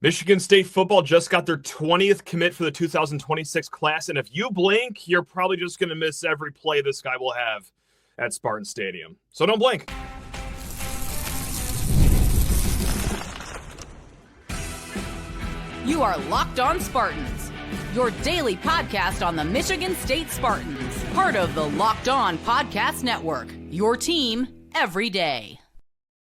Michigan State football just got their 20th commit for the 2026 class, and if you blink, you're probably just going to miss every play this guy will have at Spartan Stadium. So don't blink. You are Locked On Spartans, your daily podcast on the Michigan State Spartans, part of the Locked On Podcast Network, your team every day.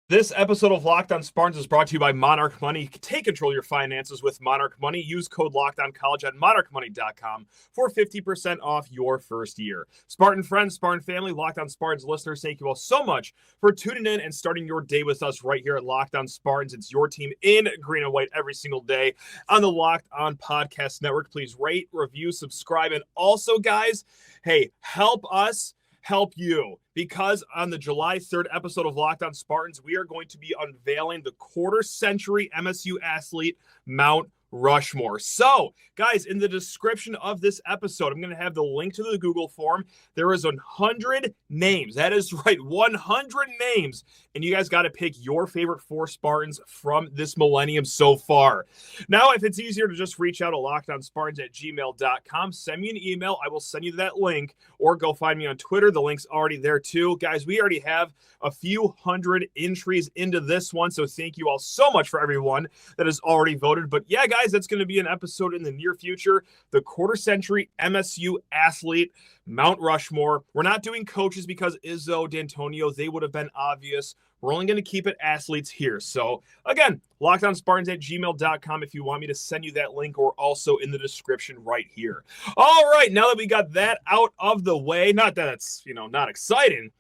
This episode of Locked On Spartans is brought to you by Monarch Money. Take control of your finances with Monarch Money. Use code LOCKEDONCollege at monarchmoney.com for 50% off your first year. Spartan friends, Spartan family, Locked On Spartans listeners, thank you all so much for tuning in and starting your day with us right here at Locked On Spartans. It's your team in green and white every single day on the Locked On Podcast Network. Please rate, review, subscribe, and also, guys, hey, help us help you, because on the July 3rd episode of Locked On Spartans, we are going to be unveiling the quarter-century MSU athlete, Mount Rushmore. So, guys, in the description of this episode, I'm going to have the link to the Google form. There is 100 names. That is right, 100 names. And you guys got to pick your favorite 4 Spartans from this millennium so far. Now, if it's easier to just reach out to lockedonspartans@gmail.com, send me an email. I will send you that link, or go find me on Twitter. The link's already there too. Guys, we already have a few hundred entries into this one, so thank you all so much for everyone that has already voted. But yeah, guys, that's going to be an episode in the near future. The quarter-century MSU athlete, Mount Rushmore. We're not doing coaches because Izzo, D'Antonio, they would have been obvious. We're only going to keep it athletes here. So, again, lockedonspartans@gmail.com if you want me to send you that link, or also in the description right here. All right, now that we got that out of the way, not that it's, not exciting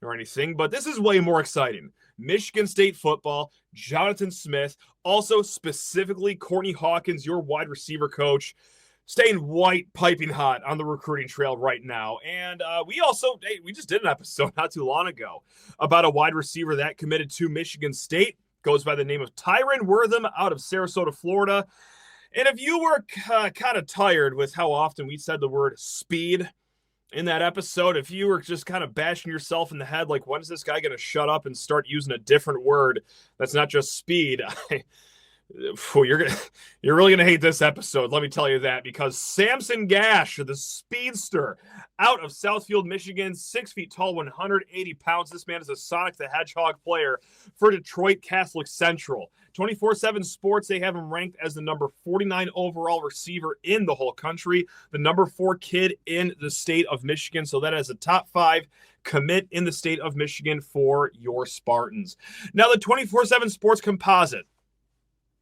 or anything, but this is way more exciting. Michigan State football, Jonathan Smith, also specifically Courtney Hawkins, your wide receiver coach, staying white, piping hot on the recruiting trail right now. And we just did an episode not too long ago about a wide receiver that committed to Michigan State, goes by the name of Tyron Wortham out of Sarasota, Florida. And if you were kind of tired with how often we said the word speed in that episode, if you were just kind of bashing yourself in the head, like, when is this guy going to shut up and start using a different word that's not just speed? You're really going to hate this episode, let me tell you that, because Samson Gash, the speedster out of Southfield, Michigan, 6 feet tall, 180 pounds. This man is a Sonic the Hedgehog player for Detroit Catholic Central. 24/7 Sports, they have him ranked as the number 49 overall receiver in the whole country, the number 4 kid in the state of Michigan. So that is a top 5 commit in the state of Michigan for your Spartans. Now, the 24/7 Sports composite,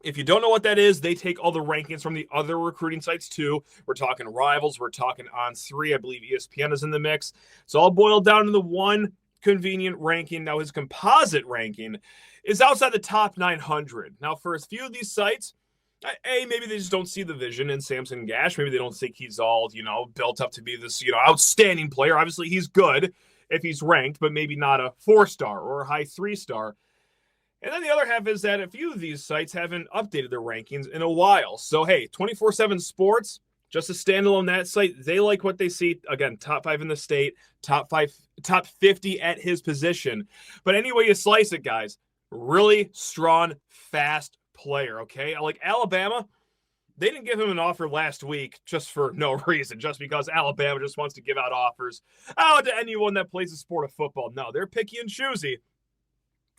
if you don't know what that is, they take all the rankings from the other recruiting sites too. We're talking Rivals, we're talking On3, I believe ESPN is in the mix. It's all boiled down to the one convenient ranking. Now, his composite ranking is outside the top 900. Now, for a few of these sites, maybe they just don't see the vision in Samson Gash. Maybe they don't think he's all, built up to be this, outstanding player. Obviously, he's good if he's ranked, but maybe not a 4-star or a high 3-star. And then the other half is that a few of these sites haven't updated their rankings in a while. So, hey, 24/7 Sports, just a standalone that site, they like what they see. Again, top 5 in the state, top 50 at his position. But anyway you slice it, guys, really strong, fast player, okay? Like Alabama, they didn't give him an offer last week just for no reason, just because Alabama just wants to give out offers to anyone that plays the sport of football. No, they're picky and choosy.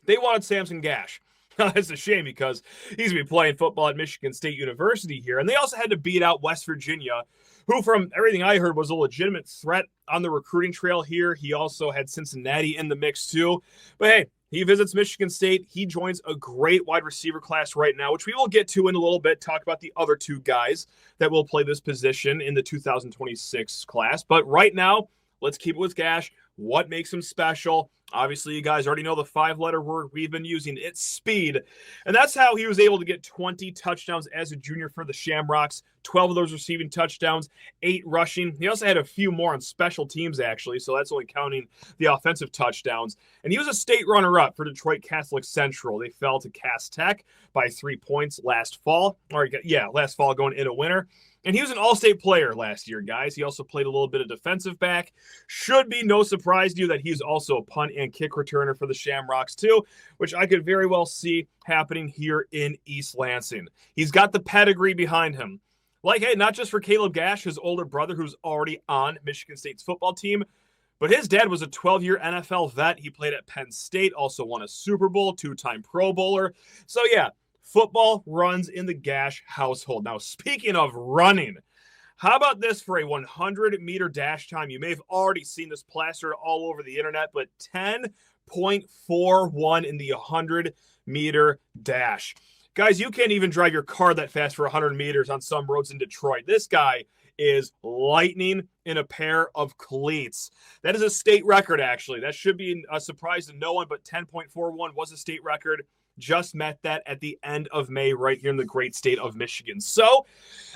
They wanted Samson Gash. That's a shame, because he's going to be playing football at Michigan State University here. And they also had to beat out West Virginia, who, from everything I heard, was a legitimate threat on the recruiting trail here. He also had Cincinnati in the mix too. But hey, he visits Michigan State. He joins a great wide receiver class right now, which we will get to in a little bit, talk about the other 2 guys that will play this position in the 2026 class. But right now, let's keep it with Gash. What makes him special? Obviously, you guys already know the 5-letter word we've been using. It's speed. And that's how he was able to get 20 touchdowns as a junior for the Shamrocks, 12 of those receiving touchdowns, 8 rushing. He also had a few more on special teams, actually, so that's only counting the offensive touchdowns. And he was a state runner-up for Detroit Catholic Central. They fell to Cass Tech by 3 points last fall. Last fall going into winter. And he was an all-state player last year, guys. He also played a little bit of defensive back. Should be no surprise to you that he's also a punt and kick returner for the Shamrocks too, which I could very well see happening here in East Lansing. He's got the pedigree behind him. Like, hey, not just for Caleb Gash, his older brother who's already on Michigan State's football team, but his dad was a 12-year NFL vet. He played at Penn State, also won a Super Bowl, 2-time Pro Bowler. So yeah, football runs in the Gash household. Now, speaking of running, how about this for a 100-meter dash time? You may have already seen this plastered all over the internet, but 10.41 in the 100-meter dash. Guys, you can't even drive your car that fast for 100 meters on some roads in Detroit. This guy is lightning in a pair of cleats. That is a state record, actually. That should be a surprise to no one, but 10.41 was a state record. Just met that at the end of May right here in the great state of Michigan. So,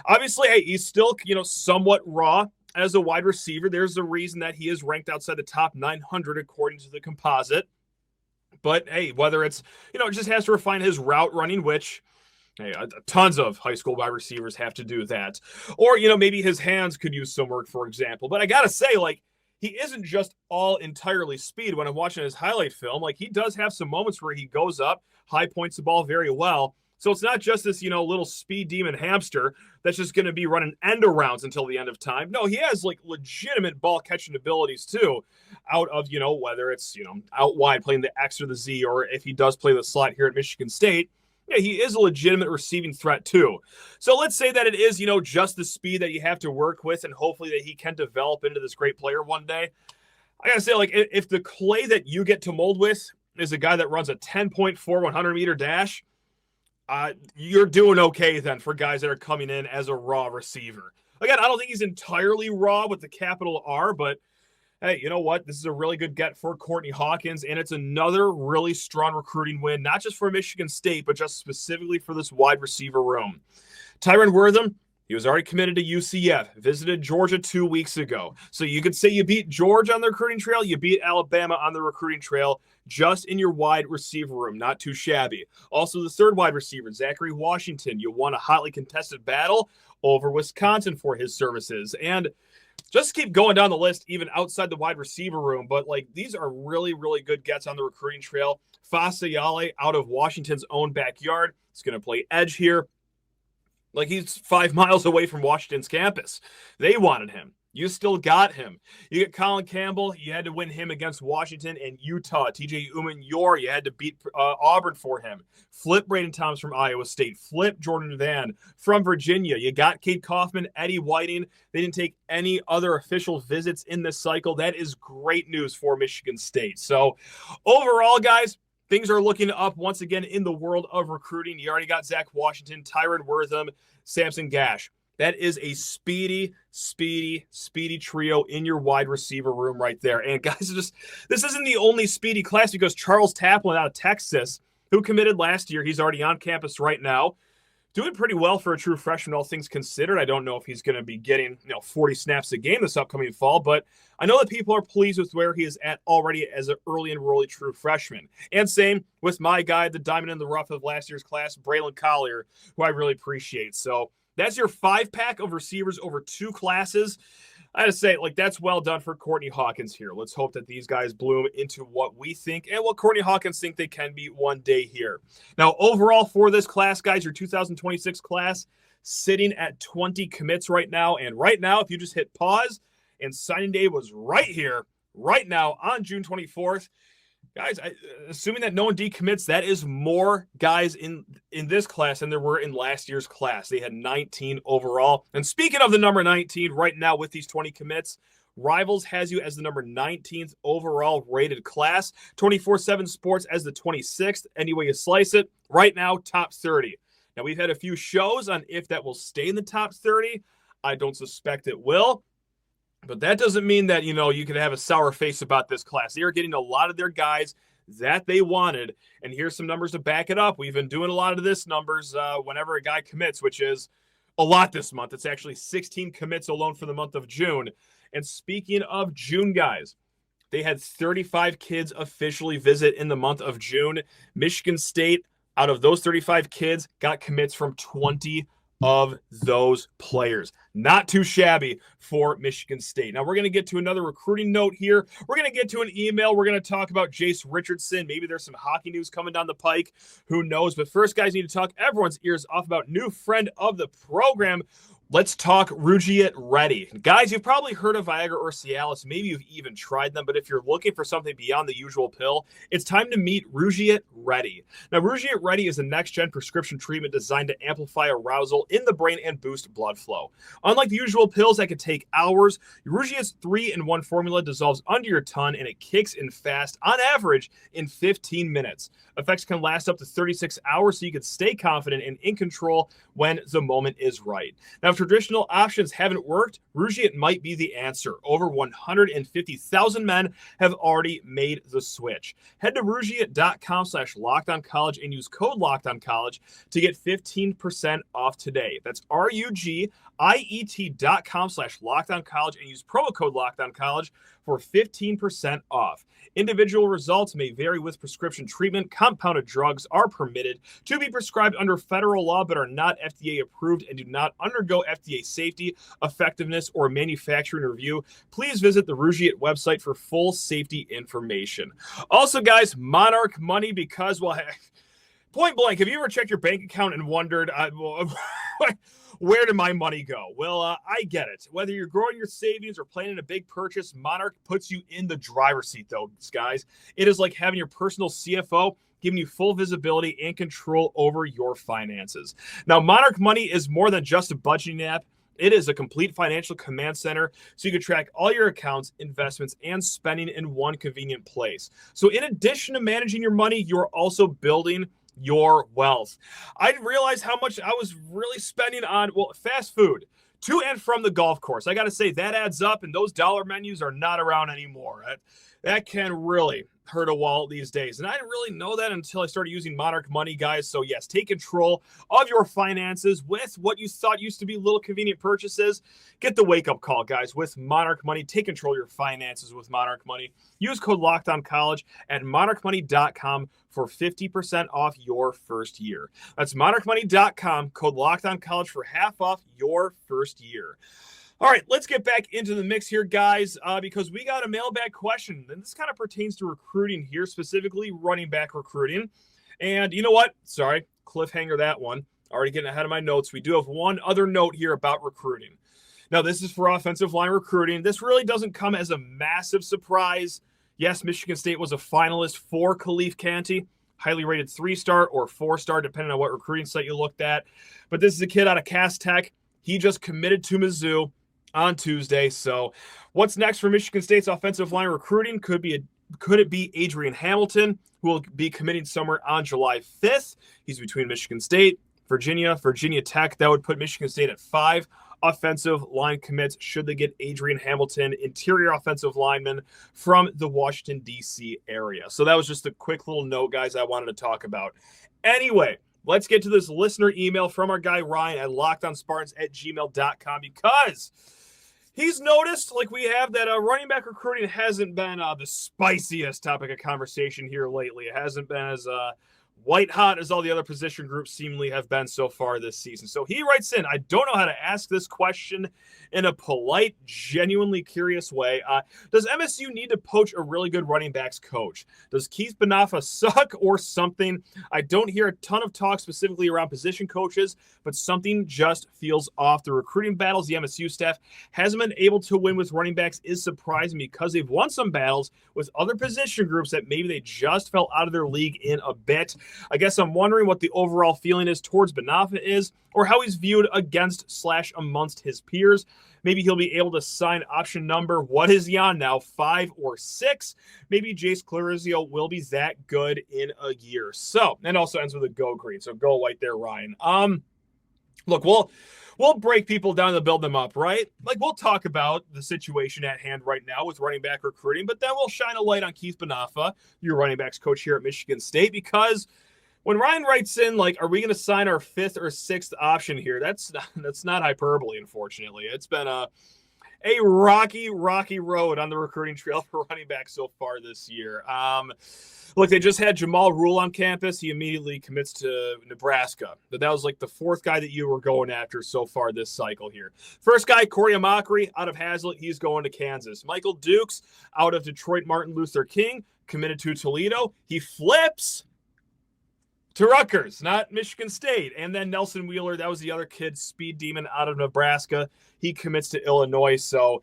obviously, hey, he's still, somewhat raw as a wide receiver. There's a reason that he is ranked outside the top 900 according to the composite. But, hey, whether it's, just has to refine his route running, which, hey, tons of high school wide receivers have to do that. Or, maybe his hands could use some work, for example. But I got to say, he isn't just all entirely speed when I'm watching his highlight film. He does have some moments where he goes up, high points the ball very well. So it's not just this, little speed demon hamster that's just going to be running end arounds until the end of time. No, he has legitimate ball catching abilities too, out of, whether it's, out wide playing the X or the Z, or if he does play the slot here at Michigan State. Yeah, he is a legitimate receiving threat too. So let's say that it is, just the speed that you have to work with, and hopefully that he can develop into this great player one day. I gotta say, if the clay that you get to mold with is a guy that runs a 10.4 100-meter dash, you're doing okay then for guys that are coming in as a raw receiver. Again, I don't think he's entirely raw with the capital R, but hey, you know what? This is a really good get for Courtney Hawkins, and it's another really strong recruiting win, not just for Michigan State, but just specifically for this wide receiver room. Tyron Wortham, he was already committed to UCF, visited Georgia 2 weeks ago. So you could say you beat Georgia on the recruiting trail, you beat Alabama on the recruiting trail, just in your wide receiver room. Not too shabby. Also, the third wide receiver, Zachary Washington, you won a hotly contested battle over Wisconsin for his services. And just keep going down the list, even outside the wide receiver room. But these are really, really good gets on the recruiting trail. Fasayale out of Washington's own backyard. He's going to play edge here. He's 5 miles away from Washington's campus. They wanted him. You still got him. You get Colin Campbell. You had to win him against Washington and Utah. TJ Uman-Yor, you had to beat Auburn for him. Flip Braden Thomas from Iowa State. Flip Jordan Van from Virginia. You got Cade Kaufman, Eddie Whiting. They didn't take any other official visits in this cycle. That is great news for Michigan State. So overall, guys, things are looking up once again in the world of recruiting. You already got Zach Washington, Tyron Wortham, Samson Gash. That is a speedy trio in your wide receiver room right there. And guys, this isn't the only speedy class, because Charles Taplin out of Texas, who committed last year, he's already on campus right now, doing pretty well for a true freshman, all things considered. I don't know if he's going to be getting 40 snaps a game this upcoming fall, but I know that people are pleased with where he is at already as an early enrollee true freshman. And same with my guy, the diamond in the rough of last year's class, Braylon Collier, who I really appreciate. So that's your 5-pack of receivers over 2 classes. I gotta say, that's well done for Courtney Hawkins here. Let's hope that these guys bloom into what we think and what Courtney Hawkins think they can be one day here. Now, overall for this class, guys, your 2026 class sitting at 20 commits right now. And right now, if you just hit pause and signing day was right here, right now on June 24th, guys, assuming that no one decommits, that is more guys in this class than there were in last year's class. They had 19 overall. And speaking of the number 19, right now with these 20 commits, Rivals has you as the number 19th overall rated class. 24/7 Sports as the 26th. Any way you slice it, right now, top 30. Now, we've had a few shows on if that will stay in the top 30. I don't suspect it will. But that doesn't mean that, you could have a sour face about this class. They are getting a lot of their guys that they wanted. And here's some numbers to back it up. We've been doing a lot of this numbers whenever a guy commits, which is a lot this month. It's actually 16 commits alone for the month of June. And speaking of June, guys, they had 35 kids officially visit in the month of June. Michigan State, out of those 35 kids, got commits from 20 of those players. Not too shabby for Michigan State. Now, we're going to get to another recruiting note here. We're going to get to an email. We're going to talk about Jace Richardson. Maybe there's some hockey news coming down the pike. Who knows? But first, guys, need to talk everyone's ears off about new friend of the program. Let's talk Rugiet Ready. Guys, you've probably heard of Viagra or Cialis. Maybe you've even tried them, but if you're looking for something beyond the usual pill, it's time to meet Rugiet Ready. Now, Rugiet Ready is a next-gen prescription treatment designed to amplify arousal in the brain and boost blood flow. Unlike the usual pills that could take hours, Rugiet's 3-in-1 formula dissolves under your tongue and it kicks in fast, on average, in 15 minutes. Effects can last up to 36 hours, so you can stay confident and in control when the moment is right. Now, if traditional options haven't worked, Rugiet might be the answer. Over 150,000 men have already made the switch. Head to Rugiet.com/LockedOnCollege and use code LockedOnCollege to get 15% off today. That's RUGIET.com/LockedOnCollege and use promo code LockedOnCollege for 15% off. Individual results may vary with prescription treatment. Compounded drugs are permitted to be prescribed under federal law but are not FDA approved and do not undergo FDA safety, effectiveness, or manufacturing review. Please visit the Rugiet website for full safety information. Also, guys, Monarch Money, because, well, point blank, have you ever checked your bank account and wondered, where did my money go? Well, I get it. Whether you're growing your savings or planning a big purchase, Monarch puts you in the driver's seat, though, guys. It is like having your personal CFO giving you full visibility and control over your finances. Now, Monarch Money is more than just a budgeting app. It is a complete financial command center, so you can track all your accounts, investments, and spending in one convenient place. So in addition to managing your money, you're also building your wealth. I realized how much I was really spending on, well, fast food to and from the golf course. I got to say, that adds up, and those dollar menus are not around anymore. That can really hurt a wallet these days. And I didn't really know that until I started using Monarch Money, guys. So yes, take control of your finances with what you thought used to be little convenient purchases. Get the wake-up call, guys, with Monarch Money. Take control of your finances with Monarch Money. Use code LockedOnCollege at monarchmoney.com for 50% off your first year. That's monarchmoney.com, code LockedOnCollege for half off your first year. All right, let's get back into the mix here, guys, because we got a mailbag question, and this kind of pertains to recruiting here, specifically running back recruiting. And you know what? Sorry, cliffhanger that one. Already getting ahead of my notes. We do have one other note here about recruiting. Now, this is for offensive line recruiting. This really doesn't come as a massive surprise. Yes, Michigan State was a finalist for Khalif Canty, highly rated 3-star or 4-star, depending on what recruiting site you looked at. But this is a kid out of Cass Tech. He just committed to Mizzou on Tuesday. So what's next for Michigan State's offensive line recruiting? Could it be Adrian Hamilton, who will be committing somewhere on July 5th? He's between Michigan State, Virginia Tech. That would put Michigan State at 5 offensive line commits should they get Adrian Hamilton, interior offensive lineman from the Washington, D.C. area. So that was just a quick little note, guys, I wanted to talk about. Anyway, let's get to this listener email from our guy Ryan at lockedonspartans@gmail.com, because he's noticed, like we have, that running back recruiting hasn't been the spiciest topic of conversation here lately. It hasn't been as white hot as all the other position groups seemingly have been so far this season. So he writes in, I don't know how to ask this question in a polite, genuinely curious way. Does MSU need to poach a really good running backs coach? Does Keith Banafa suck or something? I don't hear a ton of talk specifically around position coaches, but something just feels off. The recruiting battles the MSU staff hasn't been able to win with running backs is surprising because they've won some battles with other position groups that maybe they just fell out of their league in a bit. I guess I'm wondering what the overall feeling is towards Banafa is, or how he's viewed against/amongst his peers. Maybe he'll be able to sign option number, what is he on now, 5 or 6? Maybe Jace Clarizio will be that good in a year. So, and also ends with a go green. So go white there, Ryan. Look, we'll break people down to build them up, right? Like, we'll talk about the situation at hand right now with running back recruiting, but then we'll shine a light on Keith Banafa, your running backs coach here at Michigan State, because when Ryan writes in, like, are we going to sign our 5th or 6th option here? That's not hyperbole, unfortunately. It's been a rocky road on the recruiting trail for running back so far this year. Look, they just had Jamal Rule on campus. He immediately commits to Nebraska. But that was like the fourth guy that you were going after so far this cycle here. First guy, Courtney Hawkins out of Hazlitt. He's going to Kansas. Michael Dukes out of Detroit, Martin Luther King, committed to Toledo. He flips to Rutgers, not Michigan State. And then Nelson Wheeler, that was the other kid, speed demon out of Nebraska. He commits to Illinois. So,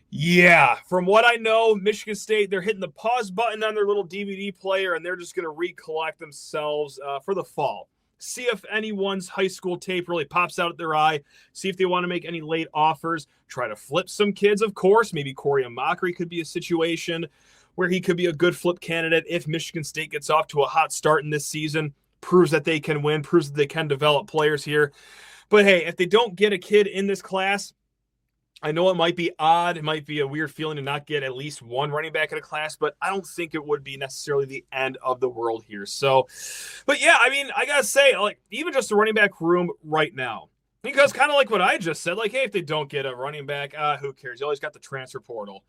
yeah, from what I know, Michigan State, they're hitting the pause button on their little DVD player, and they're just going to recollect themselves for the fall. See if anyone's high school tape really pops out at their eye. See if they want to make any late offers. Try to flip some kids, of course. Maybe Corey Amokri could be a situation where he could be a good flip candidate if Michigan State gets off to a hot start in this season, proves that they can win, proves that they can develop players here. But, hey, if they don't get a kid in this class, I know it might be odd. It might be a weird feeling to not get at least one running back in a class, but I don't think it would be necessarily the end of the world here. So, but yeah, I mean, I got to say, like, even just the running back room right now, because kind of like what I just said, like, hey, if they don't get a running back, who cares? You always got the transfer portal.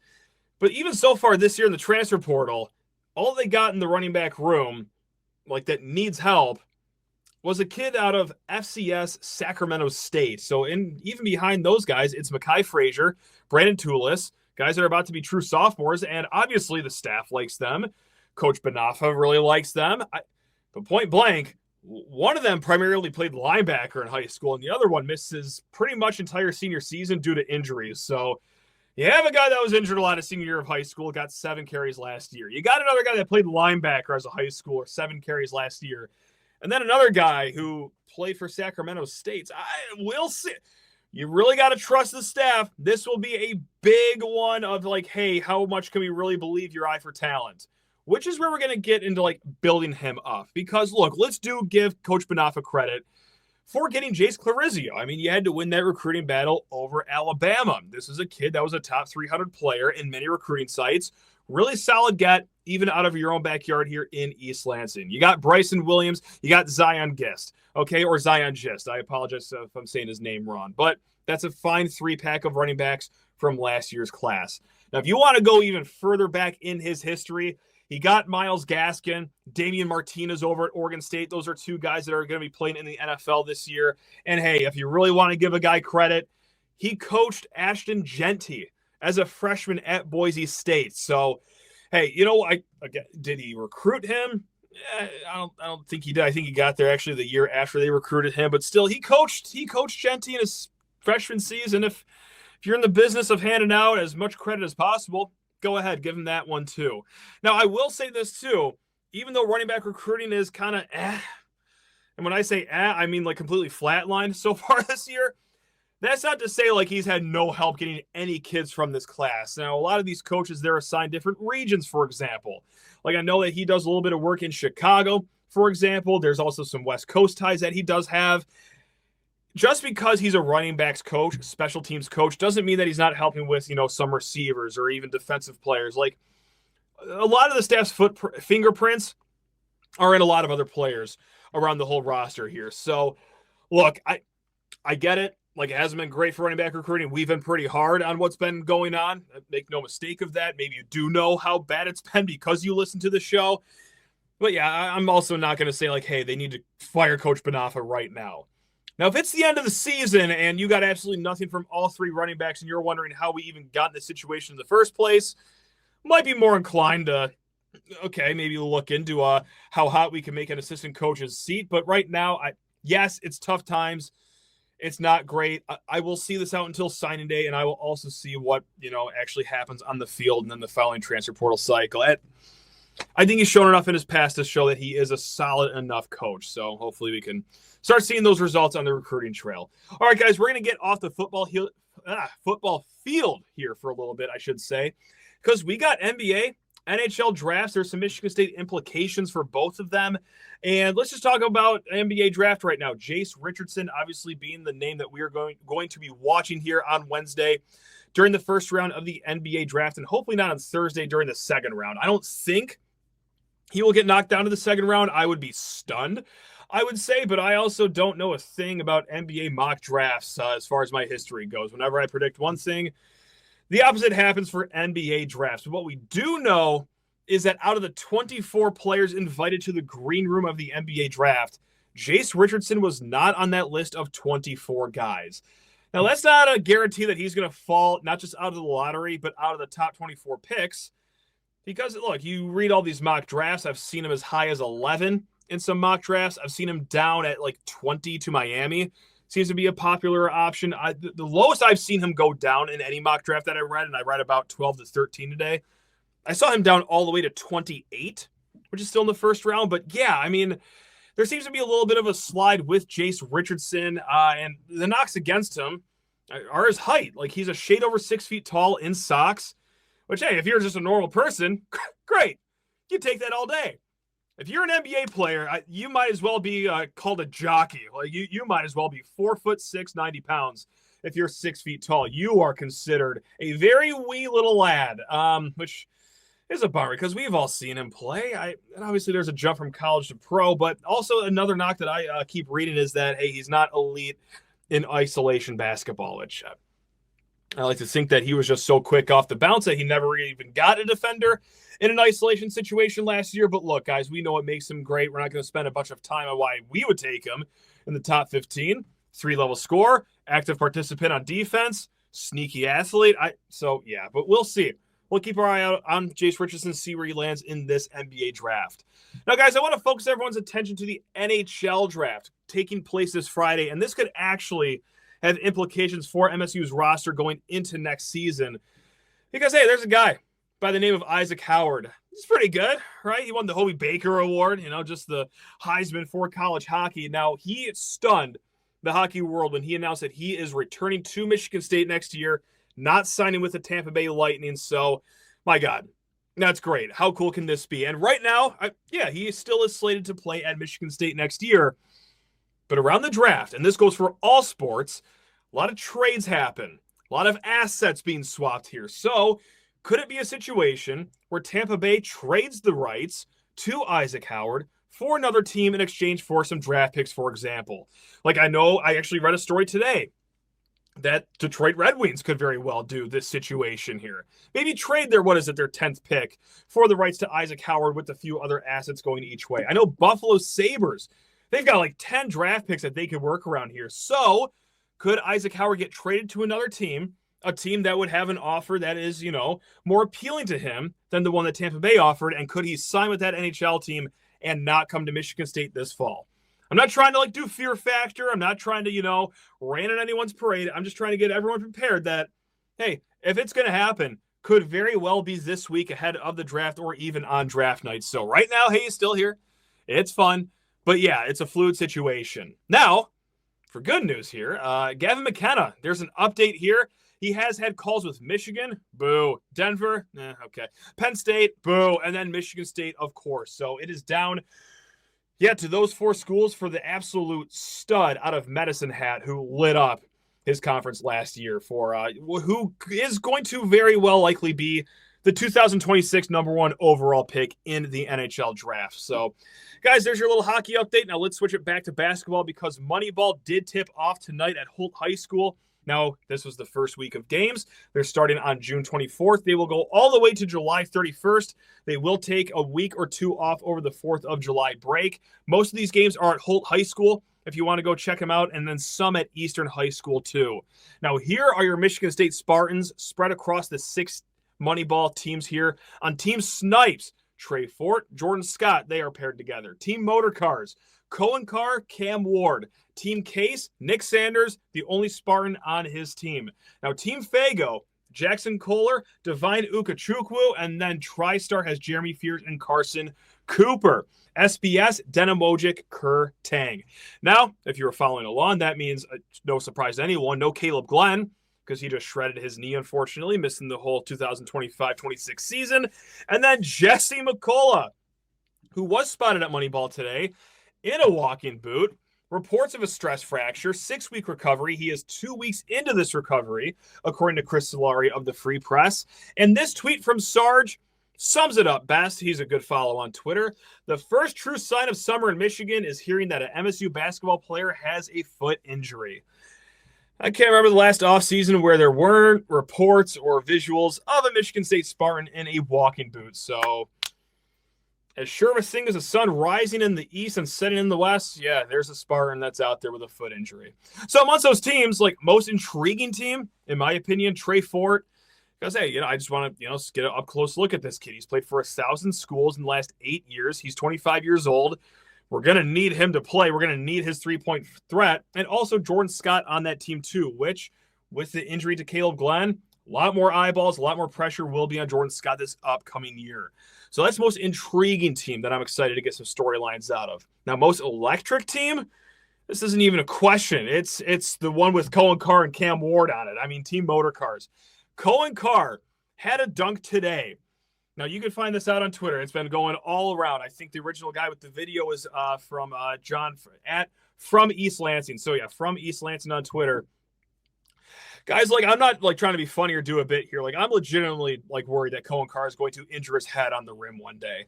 But even so far this year in the transfer portal, all they got in the running back room, like, that needs help, was a kid out of FCS Sacramento State. So even behind those guys, it's Mekhi Frazier, Brandon Tulis, guys that are about to be true sophomores, and obviously the staff likes them. Coach Banafa really likes them. But point blank, one of them primarily played linebacker in high school, and the other one misses pretty much entire senior season due to injuries. So you have a guy that was injured a lot of senior year of high school, got 7 carries last year. You got another guy that played linebacker as a high schooler, 7 carries last year. And then another guy who played for Sacramento State. I will see. You really got to trust the staff. This will be a big one of like, hey, how much can we really believe your eye for talent? Which is where we're going to get into like building him up. Because look, let's give Coach Banafa credit for getting Jace Clarizio. I mean, you had to win that recruiting battle over Alabama. This is a kid that was a top 300 player in many recruiting sites. Really solid get, even out of your own backyard here in East Lansing. You got Bryson Williams. You got Zion Gist, okay? Or Zion Gist. I apologize if I'm saying his name wrong. But that's a fine 3-pack of running backs from last year's class. Now, if you want to go even further back in his history, he got Myles Gaskin, Damian Martinez over at Oregon State. Those are 2 guys that are going to be playing in the NFL this year. And, hey, if you really want to give a guy credit, he coached Ashton Genty as a freshman at Boise State. So, hey, you know, did he recruit him? I don't think he did. I think he got there actually the year after they recruited him. But still, he coached Genty in his freshman season. If you're in the business of handing out as much credit as possible, go ahead, give him that one too. Now, I will say this too. Even though running back recruiting is kind of and when I say I mean like completely flatlined so far this year, that's not to say like he's had no help getting any kids from this class. Now, a lot of these coaches, they're assigned different regions, for example. Like I know that he does a little bit of work in Chicago, for example. There's also some West Coast ties that he does have. Just because he's a running backs coach, special teams coach, doesn't mean that he's not helping with, some receivers or even defensive players. Like a lot of the staff's fingerprints are in a lot of other players around the whole roster here. So, look, I get it. Like, it hasn't been great for running back recruiting. We've been pretty hard on what's been going on. Make no mistake of that. Maybe you do know how bad it's been because you listen to the show. But, yeah, I'm also not going to say, like, hey, they need to fire Coach Banafa right now. Now, if it's the end of the season and you got absolutely nothing from all 3 running backs and you're wondering how we even got in this situation in the first place, might be more inclined to, okay, maybe look into how hot we can make an assistant coach's seat. But right now, yes, it's tough times. It's not great. I will see this out until signing day, and I will also see what, actually happens on the field and then the following transfer portal cycle. I think he's shown enough in his past to show that he is a solid enough coach. So hopefully we can start seeing those results on the recruiting trail. All right, guys, we're going to get off the football field here for a little bit, I should say, because we got NBA, NHL drafts. There's some Michigan State implications for both of them. And let's just talk about NBA draft right now. Jace Richardson, obviously being the name that we are going to be watching here on Wednesday during the first round of the NBA draft, and hopefully not on Thursday during the second round. I don't think he will get knocked down to the second round. I would be stunned, I would say, but I also don't know a thing about NBA mock drafts as far as my history goes. Whenever I predict one thing, The opposite happens for NBA drafts. What we do know is that out of the 24 players invited to the green room of the NBA draft, Jace Richardson was not on that list of 24 guys. Now, that's not a guarantee that he's going to fall not just out of the lottery, but out of the top 24 picks. Because, look, you read all these mock drafts. I've seen him as high as 11 in some mock drafts. I've seen him down at like 20 to Miami. Seems to be a popular option. The lowest I've seen him go down in any mock draft that I read, and I read about 12 to 13 today, I saw him down all the way to 28, which is still in the first round. But, yeah, I mean, there seems to be a little bit of a slide with Jace Richardson, and the knocks against him are his height. Like, he's a shade over 6 feet tall in socks, which, hey, if you're just a normal person, great. You take that all day. If you're an NBA player, you might as well be called a jockey. Like you might as well be 4'6", 90 pounds. If you're 6 feet tall, you are considered a very wee little lad, which is a bummer because we've all seen him play. And obviously there's a jump from college to pro, but also another knock that I keep reading is that, hey, he's not elite in isolation basketball, which I like to think that he was just so quick off the bounce that he never even got a defender in an isolation situation last year. But look, guys, we know what makes him great. We're not going to spend a bunch of time on why we would take him in the top 15. 3-level score, active participant on defense, sneaky athlete. But we'll see. We'll keep our eye out on Jace Richardson, see where he lands in this NBA draft. Now, guys, I want to focus everyone's attention to the NHL draft taking place this Friday, and this could actually have implications for MSU's roster going into next season. Because, hey, there's a guy by the name of Isaac Howard. He's pretty good, right? He won the Hobey Baker Award, just the Heisman for college hockey. Now, he stunned the hockey world when he announced that he is returning to Michigan State next year, not signing with the Tampa Bay Lightning. So, my God, that's great. How cool can this be? And right now, he still is slated to play at Michigan State next year. But around the draft, and this goes for all sports, a lot of trades happen, a lot of assets being swapped here. So could it be a situation where Tampa Bay trades the rights to Isaac Howard for another team in exchange for some draft picks, for example? Like, I know I actually read a story today that Detroit Red Wings could very well do this situation here. Maybe trade their 10th pick for the rights to Isaac Howard with a few other assets going each way. I know Buffalo Sabres, they've got like 10 draft picks that they could work around here. So could Isaac Howard get traded to another team, a team that would have an offer that is, more appealing to him than the one that Tampa Bay offered? And could he sign with that NHL team and not come to Michigan State this fall? I'm not trying to do fear factor. I'm not trying to, rain on anyone's parade. I'm just trying to get everyone prepared that, hey, if it's going to happen, could very well be this week ahead of the draft or even on draft night. So right now, hey, he's still here. It's fun. But yeah, it's a fluid situation. Now, for good news here, Gavin McKenna, there's an update here. He has had calls with Michigan, boo. Denver, okay. Penn State, boo. And then Michigan State, of course. So it is down, to those 4 schools for the absolute stud out of Medicine Hat who lit up his conference last year for who is going to very well likely be the 2026 number 1 overall pick in the NHL draft. So, guys, there's your little hockey update. Now let's switch it back to basketball because Moneyball did tip off tonight at Holt High School. Now, this was the first week of games. They're starting on June 24th. They will go all the way to July 31st. They will take a week or 2 off over the 4th of July break. Most of these games are at Holt High School if you want to go check them out, and then some at Eastern High School too. Now, here are your Michigan State Spartans spread across the 6 Moneyball teams here. On Team Snipes, Trey Fort, Jordan Scott, they are paired together. Team Motor Cars, Coen Carr, Cam Ward. Team Case, Nick Sanders, the only Spartan on his team. Now, Team Fago, Jackson Kohler, Divine Ukachukwu, and then TriStar has Jeremy Fears and Carson Cooper. SBS, Denamojic, Kerr Tang. Now, if you were following along, that means no surprise to anyone, no Caleb Glenn, because he just shredded his knee, unfortunately, missing the whole 2025-26 season. And then Jesse McCullough, who was spotted at Moneyball today in a walking boot. Reports of a stress fracture, 6-week recovery. He is 2 weeks into this recovery, according to Chris Solari of the Free Press. And this tweet from Sarge sums it up best. He's a good follow on Twitter. The first true sign of summer in Michigan is hearing that an MSU basketball player has a foot injury. I can't remember the last offseason where there weren't reports or visuals of a Michigan State Spartan in a walking boot. So as sure of a thing as the sun rising in the east and setting in the west, yeah, there's a Spartan that's out there with a foot injury. So amongst those teams, like most intriguing team, in my opinion, Trey Fort. Because, hey, I just want to, get an up-close look at this kid. He's played for 1,000 schools in the last 8 years. He's 25 years old. We're going to need him to play. We're going to need his three-point threat. And also Jordan Scott on that team, too, which, with the injury to Caleb Glenn, a lot more eyeballs, a lot more pressure will be on Jordan Scott this upcoming year. So that's the most intriguing team that I'm excited to get some storylines out of. Now, most electric team, this isn't even a question. It's the one with Coen Carr and Cam Ward on it. I mean, Team Motor Cars. Coen Carr had a dunk today. Now, you can find this out on Twitter. It's been going all around. I think the original guy with the video is from John from East Lansing. So, yeah, from East Lansing on Twitter. Guys, I'm not, trying to be funny or do a bit here. I'm legitimately, worried that Coen Carr is going to injure his head on the rim one day.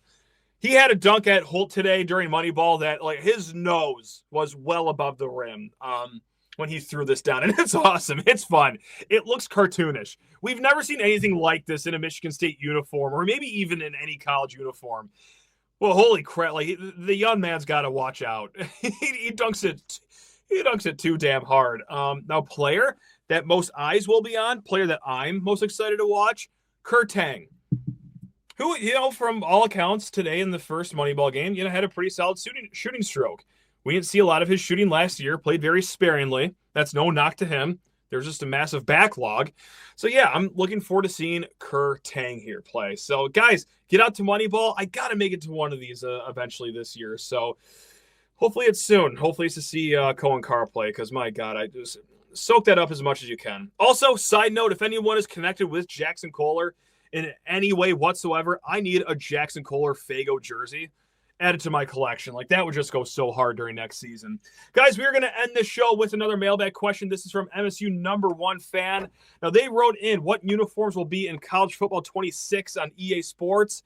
He had a dunk at Holt today during Moneyball that, his nose was well above the rim. When he threw this down, and it's awesome. It's fun. It looks cartoonish. We've never seen anything like this in a Michigan State uniform, or maybe even in any college uniform. Well, holy crap! The young man's got to watch out. he dunks it too damn hard. Now, player that most eyes will be on, player that I'm most excited to watch, Kurtang, who from all accounts today in the first Moneyball game, had a pretty solid shooting stroke. We didn't see a lot of his shooting last year, played very sparingly. That's no knock to him. There's just a massive backlog. So, yeah, I'm looking forward to seeing Kurtang here play. So, guys, get out to Moneyball. I got to make it to one of these eventually this year. So, hopefully it's soon. Hopefully it's to see Coen Carr play because, my God, I just soak that up as much as you can. Also, side note, if anyone is connected with Jackson Kohler in any way whatsoever, I need a Jackson Kohler Fago jersey added to my collection. That would just go so hard during next season. Guys, we're going to end this show with another mailbag question. This is from MSU #1 fan. Now, they wrote in what uniforms will be in college football 26 on EA Sports.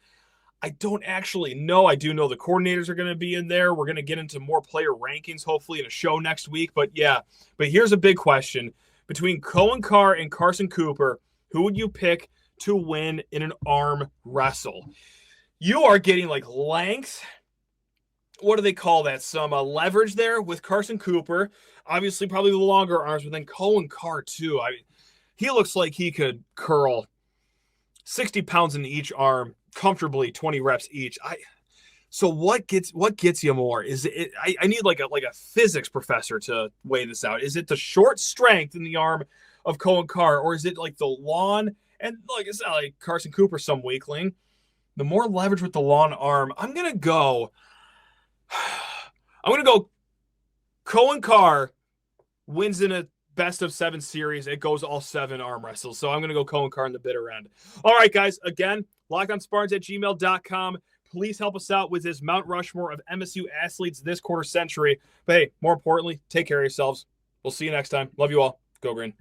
I don't actually know. I do know the coordinators are going to be in there. We're going to get into more player rankings, hopefully, in a show next week. But, yeah. But here's a big question. Between Coen Carr and Carson Cooper, who would you pick to win in an arm wrestle? You are getting, length. What do they call that? Some leverage there with Carson Cooper. Obviously, probably the longer arms, but then Coen Carr, too. He looks like he could curl 60 pounds in each arm comfortably, 20 reps each. So what gets you more? Is it? I need a physics professor to weigh this out. Is it the short strength in the arm of Coen Carr, or is it the lawn? And it's not like Carson Cooper, some weakling. The more leverage with the lawn arm, I'm gonna go Coen Carr wins in a best of 7 series. It goes all 7 arm wrestles. So I'm going to go Coen Carr in the bitter end. All right, guys. Again, lockedonspartans@gmail.com. Please help us out with this Mount Rushmore of MSU athletes this quarter century. But hey, more importantly, take care of yourselves. We'll see you next time. Love you all. Go Green.